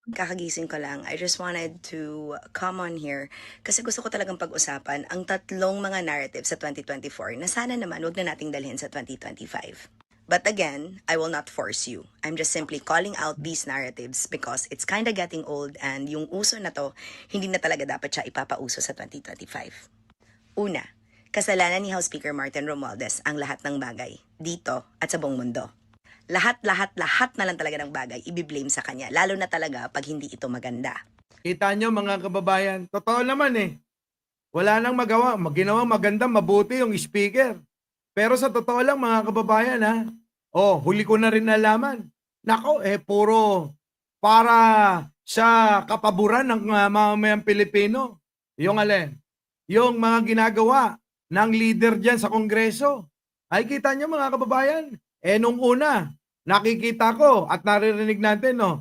Kakagising ko lang, I just wanted to come on here kasi gusto ko talagang pag-usapan ang tatlong mga narrative sa 2024 na sana naman wag na nating dalhin sa 2025. But again, I will not force you. I'm just simply calling out these narratives because it's kinda getting old and yung uso na to, hindi na talaga dapat siya ipapauso sa 2025. Una, kasalanan ni House Speaker Martin Romualdez ang lahat ng bagay, dito at sa buong mundo. Lahat na lang talaga ng bagay ibiblame sa kanya, lalo na talaga pag hindi ito maganda. Kita nyo mga kababayan, totoo naman eh. Wala nang magawa, ginawang maganda, mabuti yung speaker. Pero sa totoo lang mga kababayan ha, huli ko na rin nalaman. Nako, puro para sa kapaboran ng mamamayang Pilipino. Yung alin, yung mga ginagawa ng leader dyan sa Kongreso. Ay kita nyo mga kababayan, nung una, nakikita ko at naririnig natin, no,